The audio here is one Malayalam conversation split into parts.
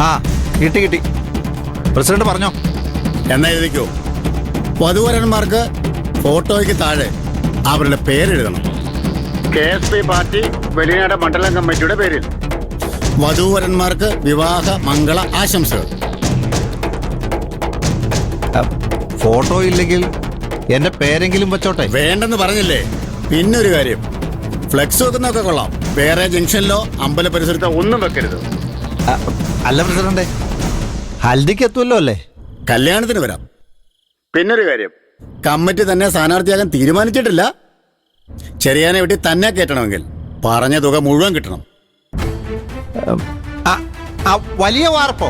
ആ കിട്ടി കിട്ടി. പ്രസിഡന്റ് പറഞ്ഞോ. എന്നാ എഴുതിക്കോ. വധൂവരന്മാർക്ക് ഫോട്ടോയ്ക്ക് താഴെ അവരുടെ പേരെഴുതണം. KSP പാർട്ടി വെളിനാട് മണ്ഡലം കമ്മിറ്റിയുടെ പേരിൽ. വധൂവരന്മാർക്ക് വിവാഹ മംഗള ആശംസകൾ. ഫോട്ടോ ഇല്ലെങ്കിൽ എന്റെ പേരെങ്കിലും വെച്ചോട്ടെ. വേണ്ടെന്ന് പറഞ്ഞില്ലേ. പിന്നൊരു കാര്യം, ഫ്ലെക്സ് വെക്കുന്നൊക്കെ കൊള്ളാം. വേറെ ജംഗ്ഷനിലോ അമ്പല പരിസരത്തോ ഒന്നും വെക്കരുത്. അല്ല പ്രസിഡന്റ്, ഹൽദിക്ക് എത്തുമല്ലോ അല്ലേ? കല്യാണത്തിന് വരാം. പിന്നൊരു കാര്യം, കമ്മിറ്റി തന്നെ സ്ഥാനാർത്ഥിയാകാൻ തീരുമാനിച്ചിട്ടില്ല. ചെറിയാനെ വീട്ടിൽ തന്നെ കയറ്റണമെങ്കിൽ പറഞ്ഞ തുക മുഴുവൻ കിട്ടണം. വലിയ വാർപ്പോ?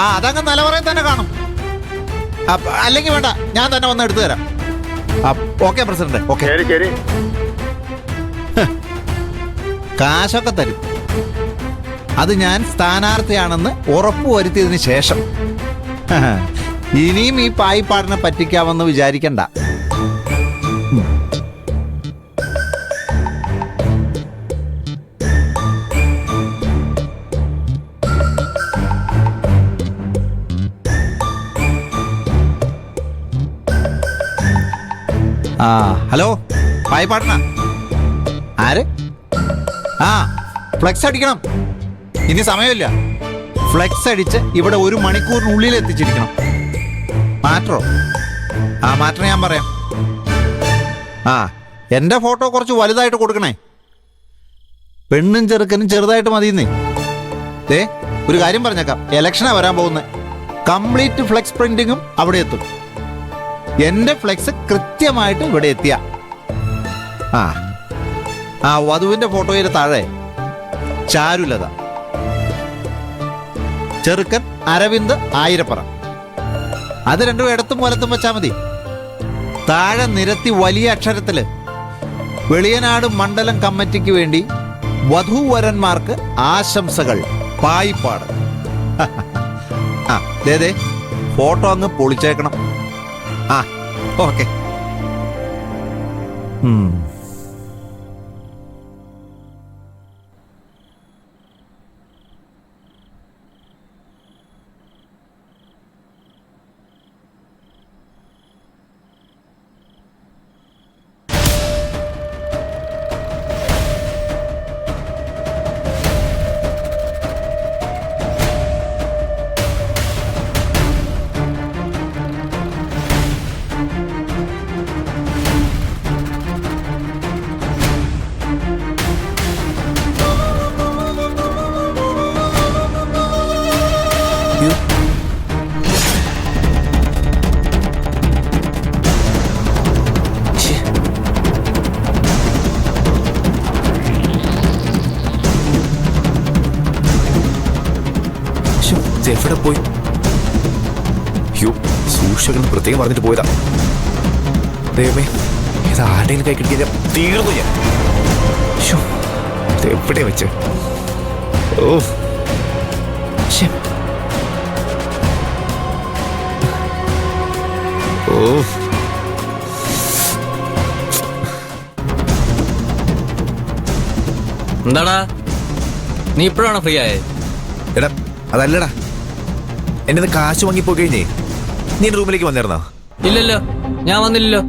അതങ്ങ് നിലവറയിൽ തന്നെ കാണും. അല്ലെങ്കിൽ വേണ്ട, ഞാൻ തന്നെ വന്ന് എടുത്തു തരാം. Okay president, okay. ശരി ശരി. കാശൊക്കെ തരും. അത് ഞാൻ സ്ഥാനാർത്ഥിയാണെന്ന് ഉറപ്പുവരുത്തിയതിന് ശേഷം. ഇനിയും ഈ പായിപ്പാടിനെ പറ്റിക്കാമെന്ന് വിചാരിക്കണ്ട. ഹലോ, പായിപ്പാടന ആര്? ഫ്ലെക്സ് അടിക്കണം. ഇനി സമയമില്ല. ഫ്ലെക്സ് അടിച്ച് ഇവിടെ 1 മണിക്കൂറിനുള്ളിൽ എത്തിച്ചിരിക്കണം. മാറ്ററോ? മാറ്റർ ഞാൻ പറയാം. എൻ്റെ ഫോട്ടോ കുറച്ച് വലുതായിട്ട് കൊടുക്കണേ. പെണ്ണും ചെറുക്കനും ചെറുതായിട്ട് മതിയെന്നേ. ഒരു കാര്യം പറഞ്ഞേക്കാം, ഇലക്ഷനാ വരാൻ പോകുന്നത്. കംപ്ലീറ്റ് ഫ്ലെക്സ് പ്രിന്റിങ്ങും അവിടെ എത്തും. എൻ്റെ ഫ്ലെക്സ് കൃത്യമായിട്ട് ഇവിടെ എത്തിയ വധുവിൻ്റെ ഫോട്ടോയുടെ താഴെ ചാരുലത, ചെറുക്കൻ അരവിന്ദ് ആയിരപ്പറ. അത് രണ്ടും ഇടത്തും വലത്തും വെച്ചാൽ മതി. താഴെ നിരത്തി വലിയ അക്ഷരത്തില് വെളിയനാട് മണ്ഡലം കമ്മിറ്റിക്ക് വേണ്ടി വധൂവരന്മാർക്ക് ആശംസകൾ, പായിപ്പാട്. ദേ ഫോട്ടോ അങ്ങ് പൊളിച്ചേക്കണം. ഓക്കെ. എവിടെ പോയി? സൂക്ഷിക്കണം പ്രത്യേകം പറഞ്ഞിട്ട് പോയതാ. ദൈവമേ, ഇത് ആരുടെയും കൈ കിട്ടിയ തീർന്നു ഞാൻ. എവിടെ വെച്ച്? എന്താടാ, നീ ഇപ്പോഴാണോ ഫ്രീ ആയേ? എടാ അതല്ലടാ, എന്റെ കാശ് വാങ്ങിപ്പോയി കഴിഞ്ഞേ നീ എന്റെ റൂമിലേക്ക് വന്നിരുന്നോ? ഇല്ലല്ലോ, ഞാൻ വന്നില്ലല്ലോ.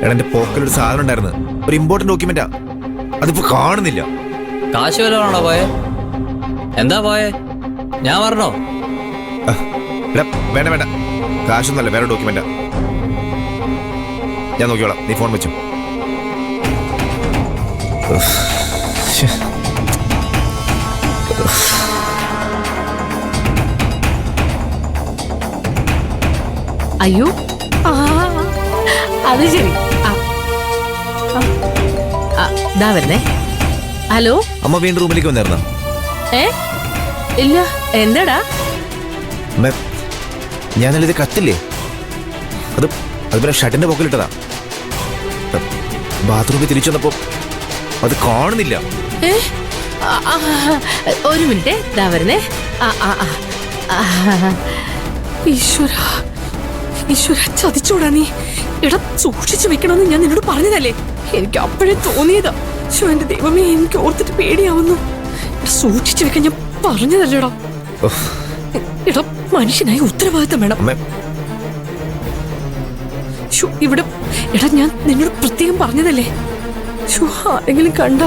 എടാ എന്റെ പോക്കലൊരു സാധനം ഉണ്ടായിരുന്നു, ഒരു ഇമ്പോർട്ടന്റ് ഡോക്യുമെന്റാ. അതിപ്പോ കാണുന്നില്ല. കാശ് വല്ലതാണോ പോയെ? എന്താ പോയെ? ഞാൻ പറഞ്ഞോ? എടാ വേണ്ട വേണ്ട, കാശൊന്നല്ല, വേറെ ഡോക്യുമെന്റാ. ഞാൻ നോക്കിയോളാം, നീ ഫോൺ വെച്ചു. അയ്യോ, അത് ശരി. ദാ വരുന്നേ. ഹലോ, അമ്മ വീണ്ടും റൂമിലേക്ക് വന്നിരുന്നോ? ഇല്ല. എന്താടാ? ഞാൻ ഇത് കത്തില്ലേ, അത് പിന്നെ ഷട്ടിന്റെ പോക്കലിട്ടതാ. ബാത്റൂമിൽ തിരിച്ചു വന്നപ്പോ അത് കാണുന്നില്ല. ഒരു മിനിറ്റ്, ദാ വരുന്നേ. ഈശ്വര, ചതിച്ചോടാ നീ. ഇടാ, സൂക്ഷിച്ചു വെക്കണമെന്ന് ഞാൻ നിന്നോട് പറഞ്ഞതല്ലേ? എനിക്ക് അപ്പോഴേ തോന്നിയതാ. എന്റെ ദൈവമേ, എനിക്ക് ഓർത്തിട്ട് പേടിയാവുന്നു. സൂക്ഷിച്ചു വെക്കാൻ ഞാൻ പറഞ്ഞതല്ലേടാ. ഉഫ്. എടാ മനുഷ്യനായി ഉത്തരവാദിത്തം വേണം. അമ്മേ ശ്ശോ, ഇവിടെ എടാ ഞാൻ നിന്നോട് പ്രത്യേകം പറഞ്ഞതല്ലേ. ശ്ശോ, ആരെങ്കിലും കണ്ട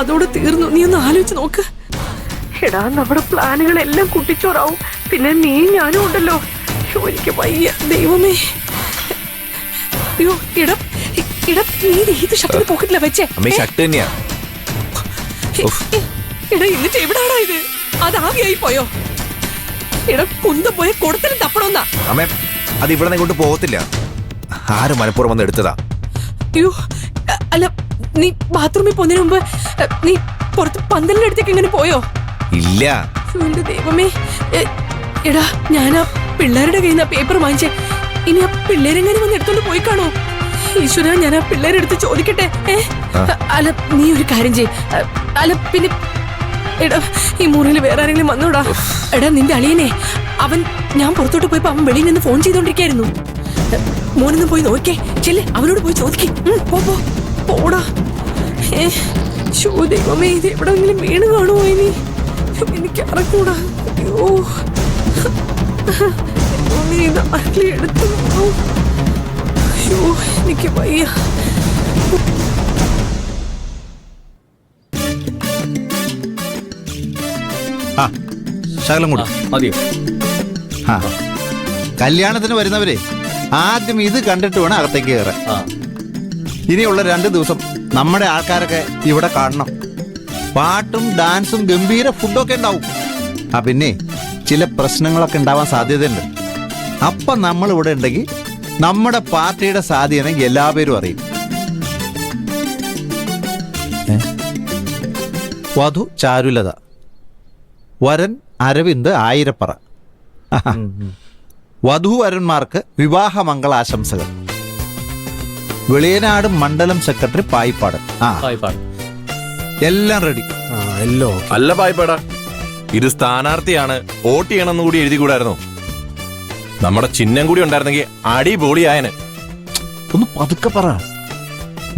അതോടെ തീർന്നു. നീ ഒന്ന് ആലോചിച്ച് നോക്ക്. എടാ നമ്മുടെ പ്ലാനുകളെല്ലാം കുട്ടിച്ചോറാവും. പിന്നെ നീ ഞാനും ഉണ്ടല്ലോ. ശ്ശോ, എനിക്ക് വയ്യ ദൈവമേ. അയ്യോ എടാ നീ ഏത് ഷർട്ടിന്റെ പോക്കറ്റിലാ വെച്ചേ? അമ്മ ഈ ഷർട്ട് തന്നെയാ. എടാ എന്നിട്ട് എവിടാടാ ഇത്? അത് ആവിയായി പോയോ? എടാ കുന്തം പോയ കൊടുത്തലും തപ്പണമെന്നാ. അമ്മേ അത് ഇവിടെ നിന്ന് ഇങ്ങോട്ട് പോകത്തില്ല. ആരും മലപ്പുറം വന്ന് എടുത്തതാ. അയ്യോ അല്ല നീ ബാത്റൂമിൽ പോകുന്നതിന് മുമ്പ് നീ പുറത്ത് പന്തലിന്റെ അടുത്തേക്ക് എങ്ങനെ പോയോ? ഇല്ല. ശ്ശോ, എന്റെ ദൈവമേ. എടാ ഞാൻ ആ പിള്ളേരുടെ കയ്യിൽ നിന്ന് പേപ്പർ വാങ്ങിച്ചേ. ഇനി ആ പിള്ളേരെങ്ങനെ വന്ന് എടുത്തോണ്ട് പോയി കാണോ? ഈശ്വര, ഞാൻ ആ പിള്ളേരെടുത്ത് ചോദിക്കട്ടെ. അല്ല നീ ഒരു കാര്യം ചെയ്. അല്ല പിന്നെ എടാ ഈ മുറിയിൽ വേറെ ആരെങ്കിലും വന്നോടാ? എടാ നിന്റെ അളിയനെ അവൻ ഞാൻ പുറത്തോട്ട് പോയപ്പോ അവൻ വെളിയിൽ നിന്ന് ഫോൺ ചെയ്തോണ്ടിരിക്കായിരുന്നു. മോനൊന്നും പോയി നോക്കേ. ചെല്ലേ അവനോട് പോയി ചോദിക്കേ. പോടാ. ശോ ദൈവമേ, ഇത് എവിടെങ്കിലും വീണ് കാണുമോ ഇനി? എനിക്ക് അറിഞ്ഞൂടാ. അയ്യോ ഇത് ആരെങ്കിലും എടുത്തു. അയ്യോ എനിക്ക് വയ്യ. ആ ശകലം കൂടി. മതിയോ? ആ കല്യാണത്തിന് വരുന്നവരെ ആദ്യം ഇത് കണ്ടിട്ട് വേണം അകത്തേക്ക് കയറാൻ. ഇനിയുള്ള 2 ദിവസം നമ്മുടെ ആൾക്കാരൊക്കെ ഇവിടെ കാണണം. പാട്ടും ഡാൻസും ഗംഭീര ഫുഡൊക്കെ ഉണ്ടാവും. ആ പിന്നെ ചില പ്രശ്നങ്ങളൊക്കെ ഉണ്ടാവാൻ സാധ്യതയുണ്ട്. അപ്പം നമ്മൾ ഇവിടെ ഉണ്ടെങ്കിൽ നമ്മുടെ പാർട്ടിയുടെ സ്വാധീനം എല്ലാവരും അറിയും. വധു ചാരുലത, വരൻ അരവിന്ദ് ആയിരപ്പറ. വധൂവരന്മാർക്ക് വിവാഹ മംഗളാശംസകൾ. വെളിയനാട് മണ്ഡലം സെക്രട്ടറി പായിപ്പാട്. എല്ലാം റെഡി. അല്ല പായ്പേടാ, ഇത് സ്ഥാനാർത്ഥിയാണ്, വോട്ട് ചെയ്യണമെന്ന് കൂടി എഴുതി കൂടായിരുന്നു. നമ്മുടെ ചിഹ്നം കൂടി ഉണ്ടായിരുന്നെങ്കിൽ അടിപൊളിയായന്. ഒന്ന് പതുക്കെ പറ.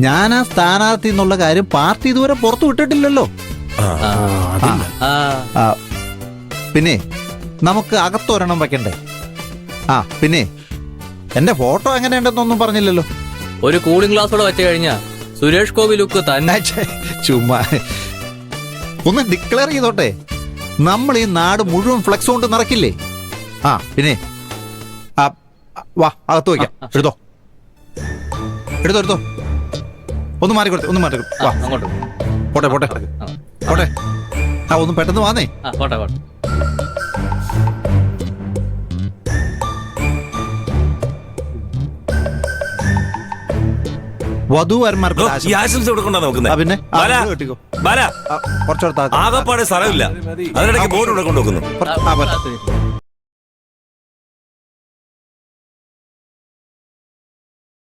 ഞാൻ ആ സ്ഥാനാർത്ഥി എന്നുള്ള കാര്യം പാർട്ടി ഇതുവരെ പുറത്തു വിട്ടിട്ടില്ലല്ലോ. പിന്നെ നമുക്ക് അകത്തൊരെണ്ണം വെക്കണ്ടേ? ആ പിന്നെ എന്റെ ഫോട്ടോ എങ്ങനെയുണ്ടെന്നൊന്നും പറഞ്ഞില്ലല്ലോ. ഒരു കൂളിംഗ് ഗ്ലാസ് കൂടെ വെച്ച് കഴിഞ്ഞാ സുരേഷ് ഗോപി ലുക്ക് തന്നെ. ചുമ്മാ ഒന്ന് ഡിക്ലെയർ ചെയ്തോട്ടെ. നമ്മൾ ഈ നാട് മുഴുവൻ ഫ്ലെക്സ് കൊണ്ട് നിറക്കില്ലേ? ആ പിന്നെ വാ അകത്ത് വയ്ക്കാം. എടുത്തോ. ഒന്ന് മാറിക്കൊടുത്തേ. വാ അങ്ങോട്ട് പോട്ടെ. ആ ഒന്ന് പെട്ടെന്ന് വാന്നേ. പോട്ടെ. വധൂവരന്മാർക്ക് ആശംസ കൊടുക്കണ്ട നോക്കുന്നത്. പിന്നെ കുറച്ചെടുത്താ കുറച്ചെടുത്താ ആകപ്പാടെ സ്ഥലമില്ല. അതിനിടയ്ക്ക് ബോർഡ് ഇവിടെ കൊണ്ടുവെക്കുന്നു. ആ, പറ്റും.